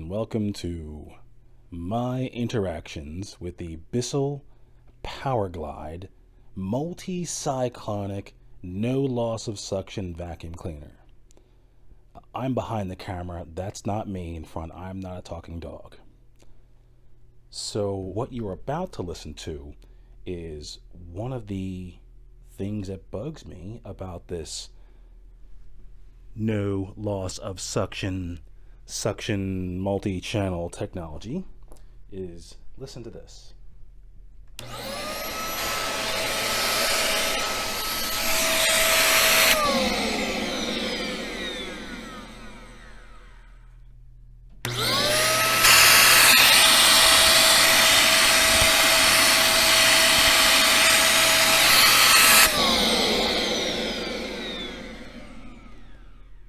and welcome to my interactions with the Bissell Power Glide multi-cyclonic no loss of suction vacuum cleaner. I'm behind the camera, that's not me in front, I'm not a talking dog. So what you're about to listen to is one of the things that bugs me about this no loss of suction multi-channel technology is, listen to this.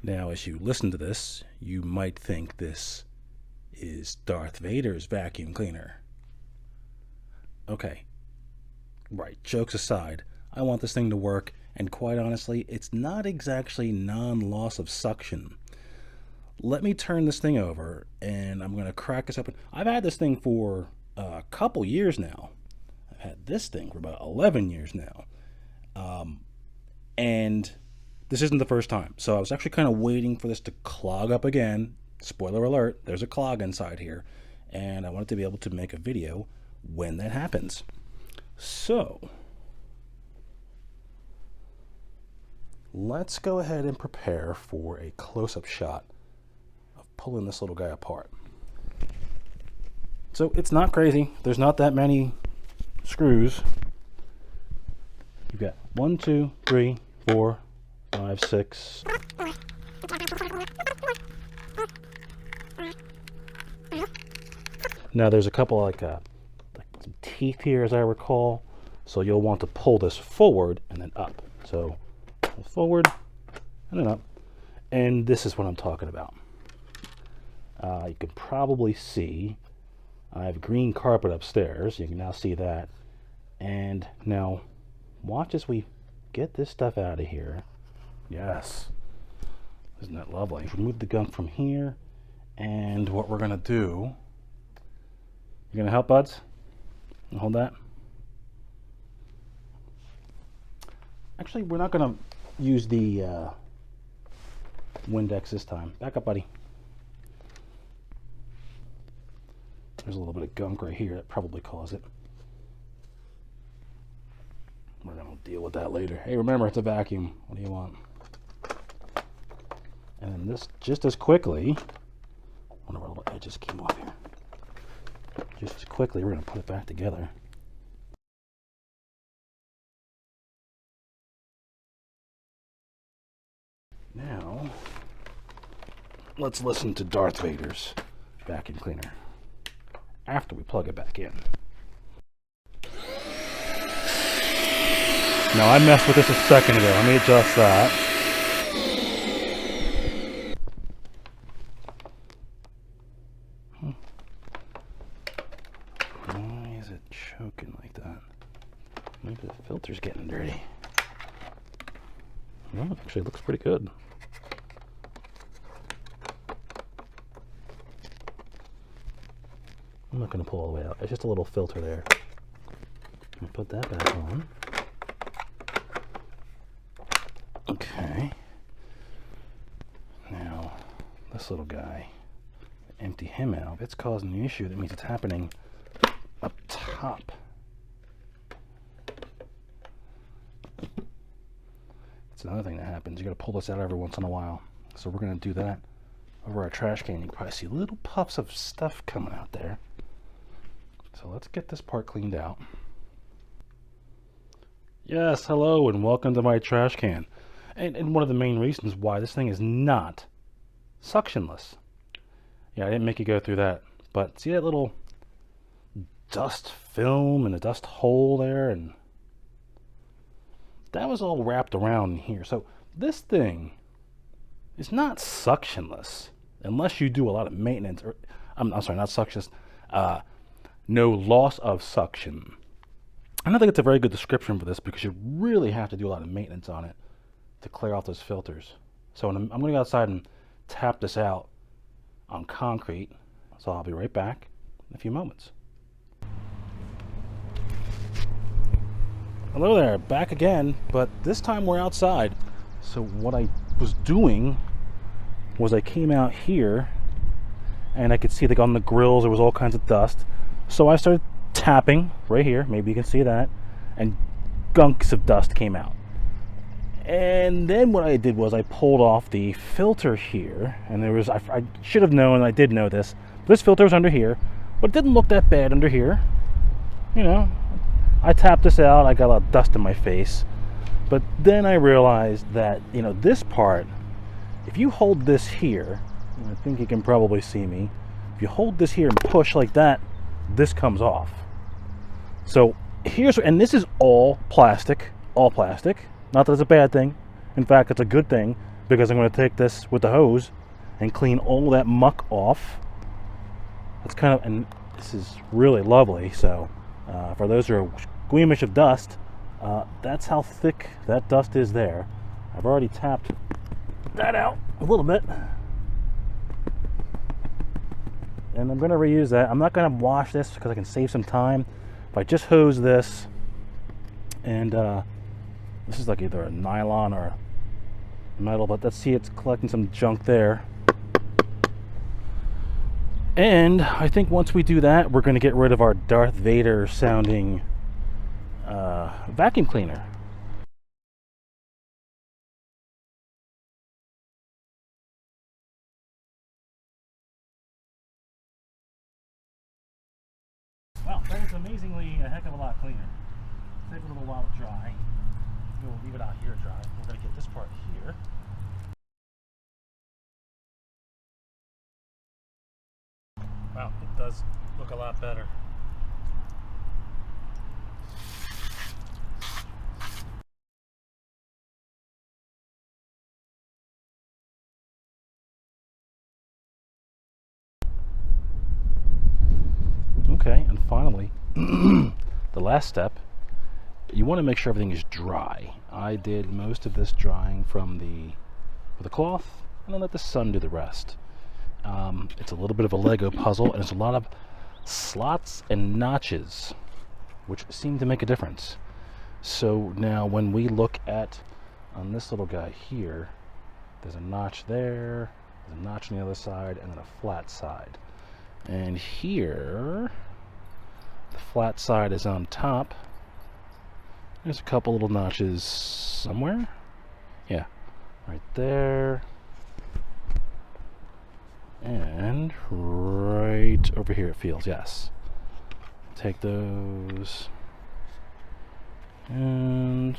Now, as you listen to this, you might think this is Darth Vader's vacuum cleaner. Okay, right, jokes aside, I want this thing to work, and quite honestly, it's not exactly non-loss of suction. Let me turn this thing over, and I'm going to crack this open. I've had this thing for a couple years now. I've had this thing for about 11 years now. And this isn't the first time. So I was actually kind of waiting for this to clog up again. Spoiler alert, there's a clog inside here. And I wanted to be able to make a video when that happens. So let's go ahead and prepare for a close-up shot of pulling this little guy apart. So it's not crazy. There's not that many screws. You've got 1, 2, 3, 4, 5, 6. Now there's a couple like some teeth here, as I recall. So you'll want to pull this forward and then up. So forward and then up. And this is what I'm talking about. You can probably see I have green carpet upstairs. You can now see that. And now watch as we get this stuff out of here. Yes. Isn't that lovely? Remove the gunk from here. And what we're going to do... You going to help, buds? Hold that. Actually, we're not going to use the Windex this time. Back up, buddy. There's a little bit of gunk right here that probably caused it. We're going to deal with that later. Hey, remember, it's a vacuum. What do you want? And then this, just as quickly, one of our little edges came off here. Just as quickly, we're going to put it back together. Now, let's listen to Darth Vader's vacuum cleaner after we plug it back in. Now, I messed with this a second ago. Let me adjust that. Why is it choking like that? Maybe the filter's getting dirty. Well, it actually looks pretty good. I'm not going to pull all the way out. It's just a little filter there. I'll put that back on. Okay. Now, this little guy, empty him out. If it's causing an issue, that means it's happening up top. It's another thing that happens. You got to pull this out every once in a while. So we're going to do that over our trash can. You can probably see little puffs of stuff coming out there. So let's get this part cleaned out. Yes, hello and welcome to my trash can. And one of the main reasons why this thing is not suctionless. Yeah, I didn't make you go through that. But see that little dust film and a dust hole there? And that was all wrapped around in here. So this thing is not suctionless unless you do a lot of maintenance. Or I'm sorry, not suctionless. No loss of suction. I don't think it's a very good description for this because you really have to do a lot of maintenance on it to clear off those filters. So I'm going to go outside and tap this out on concrete. So I'll be right back in a few moments. Hello there, back again, but this time we're outside. So what I was doing was I came out here and I could see like on the grills there was all kinds of dust. So I started tapping right here, maybe you can see that, and gunks of dust came out. And then what I did was I pulled off the filter here, and there was, I should have known, I did know this, this filter was under here, but it didn't look that bad under here. You know, I tapped this out, I got a lot of dust in my face, but then I realized that, you know, this part, if you hold this here, I think you can probably see me, if you hold this here and push like that, this comes off. So here's, and this is all plastic, not that it's a bad thing, in fact it's a good thing, because I'm going to take this with the hose and clean all that muck off. It's kind of, and this is really lovely, so for those who are squeamish of dust, that's how thick that dust is there. I've already tapped that out a little bit, and I'm going to reuse that. I'm not going to wash this because I can save some time. If I just hose this, and this is like either a nylon or metal, but let's see, it's collecting some junk there. And I think once we do that, we're going to get rid of our Darth Vader sounding vacuum cleaner. Wow, that is amazingly a heck of a lot cleaner. Take a little while to dry. We'll leave it out here to dry. We're going to get this part here. Wow, it does look a lot better. Okay, and finally, the last step, you want to make sure everything is dry. I did most of this drying with a cloth, and then let the sun do the rest. It's a little bit of a Lego puzzle, and it's a lot of slots and notches, which seem to make a difference. So now when we look at, on this little guy here, there's a notch there, there's a notch on the other side, and then a flat side. And here, the flat side is on top. There's a couple little notches somewhere. Yeah, right there. And right over here it feels, yes. Take those and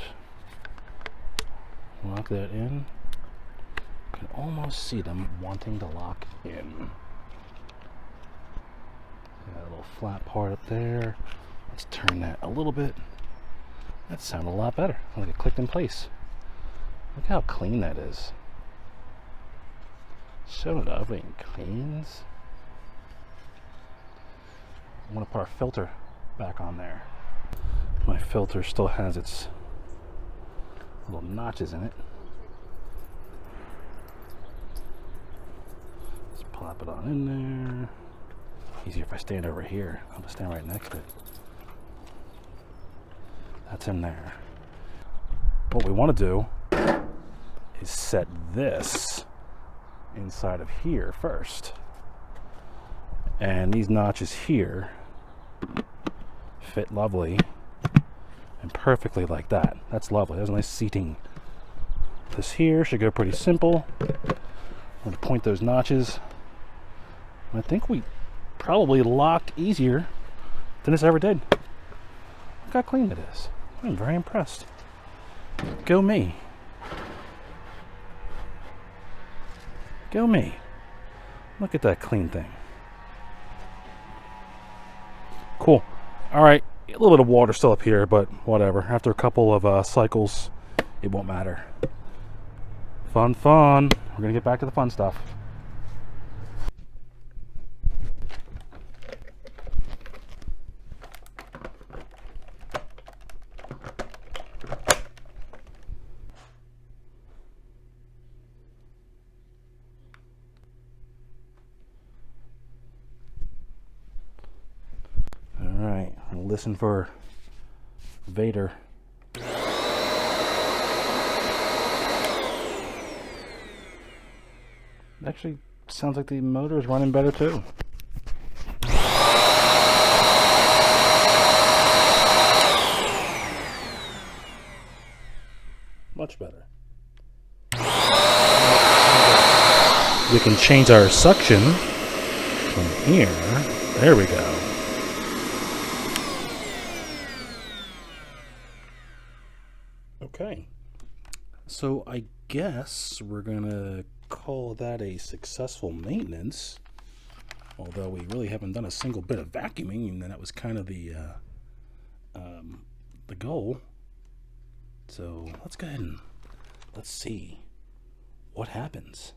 lock that in. You can almost see them wanting to lock in. Got a little flat part up there. Let's turn that a little bit. That sounded a lot better. Like it clicked in place. Look how clean that is. So lovely and cleans. I want to put our filter back on there. My filter still has its little notches in it. Let's plop it on in there. Easier if I stand over here. I'm gonna stand right next to it. That's in there. What we want to do is set this inside of here first. And these notches here fit lovely and perfectly like that. That's lovely. There's a nice seating. This here should go pretty simple. I'm going to point those notches. I think we probably locked easier than this ever did. Look how clean it is. I'm very impressed. Go me. Go me. Look at that clean thing. Cool. Alright, a little bit of water still up here, but whatever. After a couple of cycles, it won't matter. Fun. We're going to get back to the fun stuff. listen for Vader. Actually, sounds like the motor is running better too. Much better. We can change our suction from here. There we go. Okay. So I guess we're gonna call that a successful maintenance. Although we really haven't done a single bit of vacuuming, and that was kind of the goal. So let's go ahead and let's see what happens.